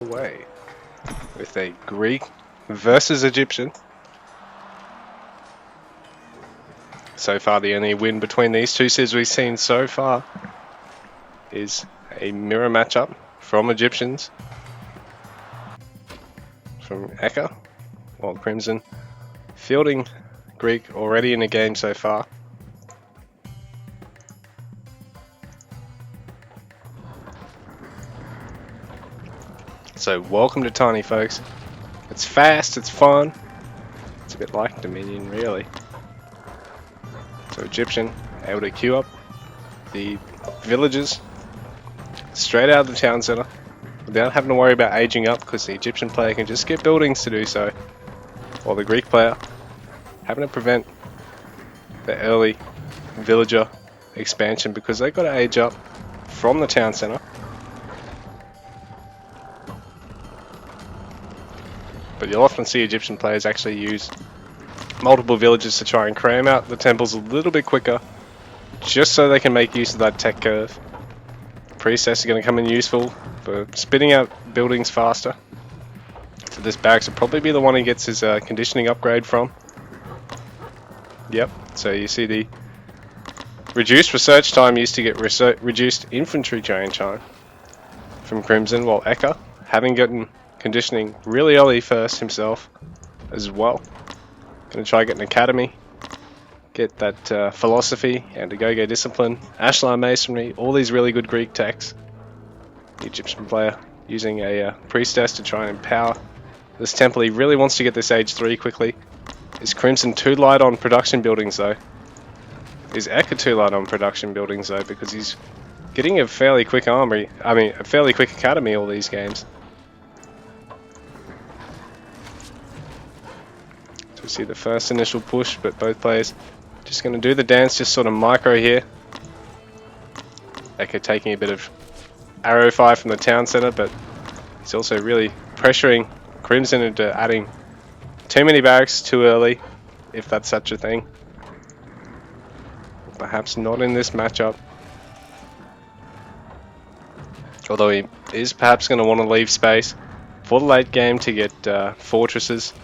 underway with a Greek versus Egyptian. So far, the only win between these two cities we've seen so far is a mirror matchup from Egyptians, from EKA, while Crimson fielding Greek already in the game so far. So welcome to Tiny, folks. It's fast, it's fun. It's a bit like Dominion, really. So Egyptian able to queue up the villages straight out of the town center without having to worry about aging up, because the Egyptian player can just get buildings to do so, while the Greek player having to prevent the early villager expansion because they've got to age up from the town center. But you'll often see Egyptian players actually use multiple villages to try and cram out the temples a little bit quicker, just so they can make use of that tech curve. Priestess is going to come in useful for spitting out buildings faster. So this barracks will probably be the one he gets his conditioning upgrade from. Yep, so you see the reduced research time used to get reduced infantry train time from Crimson, while EKA, having gotten conditioning really early first himself as well. Going to try get an academy, get that philosophy and a go-go discipline, Ashlar masonry, all these really good Greek techs. The Egyptian player using a priestess to try and empower this temple. He really wants to get this age 3 quickly. Is Crimson too light on production buildings though? Is EKA too light on production buildings though? Because he's getting a fairly quick armory, a fairly quick academy all these games. See the first initial push, but both players just going to do the dance, just sort of micro here. EKA taking a bit of arrow fire from the town center, but he's also really pressuring Crimson into adding too many barracks too early, if that's such a thing. Perhaps not in this matchup. Although he is perhaps going to want to leave space for the late game to get fortresses.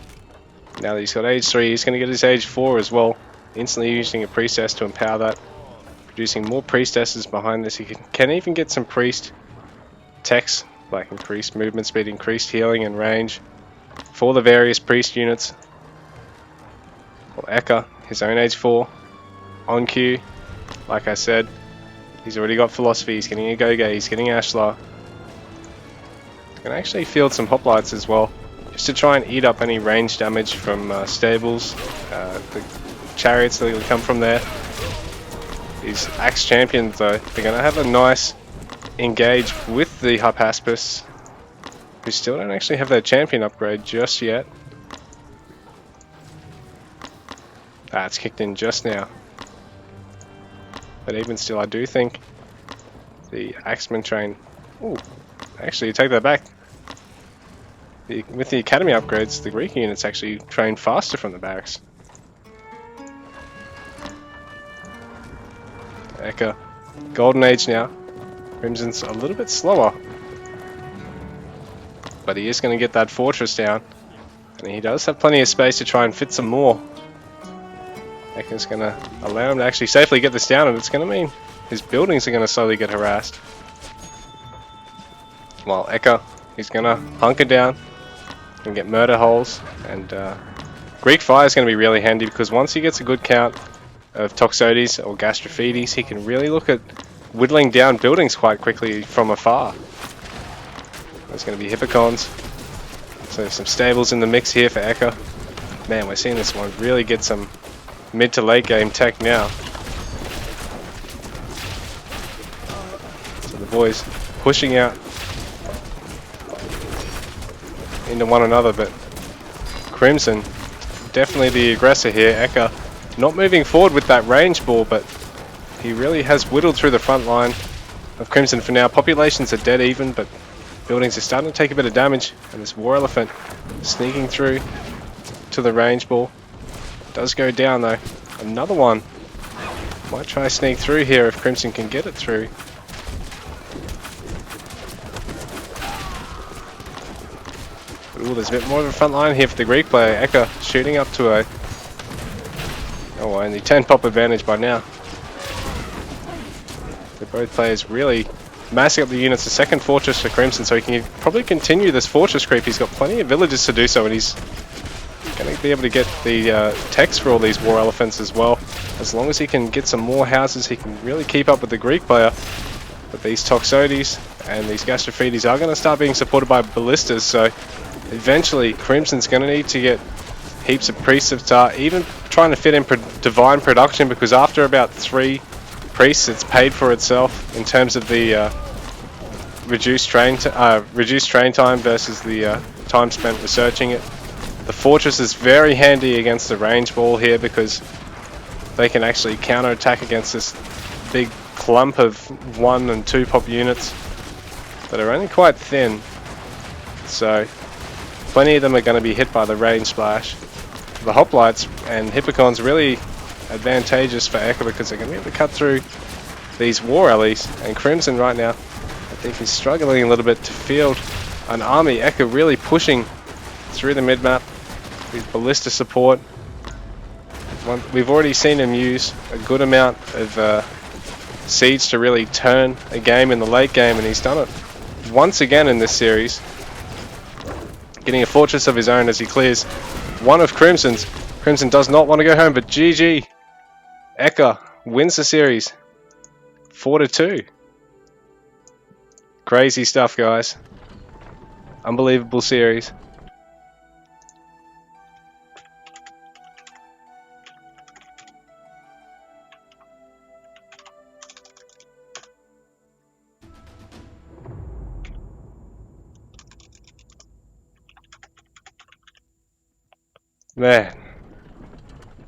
Now that he's got age 3, he's going to get his age 4 as well, instantly using a priestess to empower that, producing more priestesses behind this. He can even get some priest techs, like increased movement speed, increased healing and range for the various priest units. Well, EKA, his own age 4, on cue. Like I said, he's already got philosophy, he's getting a go-go, he's getting Ashlar. He's going to actually field some hoplites as well, just to try and eat up any range damage from stables, the chariots that will come from there. These axe champions though, they're going to have a nice engage with the Hypaspis, who still don't actually have their champion upgrade just yet. It's kicked in just now. But even still, I do think the Axeman train... Ooh, actually, take that back. With the academy upgrades, the Greek units actually train faster from the barracks. EKA, golden age now. Crimson's a little bit slower, but he is going to get that fortress down, and he does have plenty of space to try and fit some more. EKA's going to allow him to actually safely get this down, and it's going to mean his buildings are going to slowly get harassed. While EKA, he's going to hunker down and get murder holes, and Greek fire is going to be really handy, because once he gets a good count of Toxotes or Gastrophetes, he can really look at whittling down buildings quite quickly from afar. There's going to be Hippocons, so some stables in the mix here for EKA. Man, we're seeing this one really get some mid to late game tech now. So the boys pushing out into one another, but Crimson definitely the aggressor here. EKA not moving forward with that range ball, but he really has whittled through the front line of Crimson for now. Populations are dead even, but buildings are starting to take a bit of damage, and this War Elephant sneaking through to the range ball. Does go down though. Another one. Might try sneak through here if Crimson can get it through. Ooh, there's a bit more of a front line here for the Greek player. EKA shooting up to a... Oh, only 10 pop advantage by now. So both players really massing up the units. The second fortress for Crimson, so he can probably continue this fortress creep. He's got plenty of villages to do so, and he's going to be able to get the techs for all these war elephants as well. As long as he can get some more houses, he can really keep up with the Greek player. But these Toxotes and these Gastrophetes are going to start being supported by ballistas, so eventually Crimson's going to need to get heaps of priests to start even trying to fit in divine production, because after about 3 priests it's paid for itself in terms of the reduced train time versus the time spent researching it. The fortress is very handy against the range ball here, because they can actually counter-attack against this big clump of 1 and 2 pop units that are only quite thin. So plenty of them are going to be hit by the range splash. The hoplites and hippocons really advantageous for EKA, because they're going to be able to cut through these war alleys. And Crimson right now, I think he's struggling a little bit to field an army. EKA really pushing through the mid-map with ballista support. We've already seen him use a good amount of siege to really turn a game in the late game, and he's done it once again in this series, getting a fortress of his own as he clears one of Crimson's. Crimson does not want to go home, but GG. EKA wins the series 4-2. Crazy stuff, guys. Unbelievable series. Man,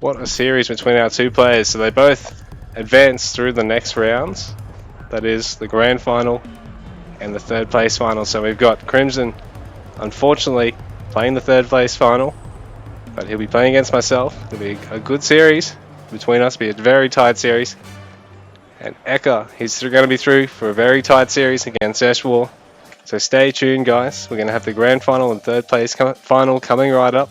what a series between our two players. So they both advance through the next rounds. That is the grand final and the third place final. So we've got Crimson, unfortunately, playing the third place final, but he'll be playing against myself. It'll be a good series between us, be a very tight series. And EKA, he's going to be through for a very tight series against Eshwar. So stay tuned, guys. We're going to have the grand final and third place final coming right up.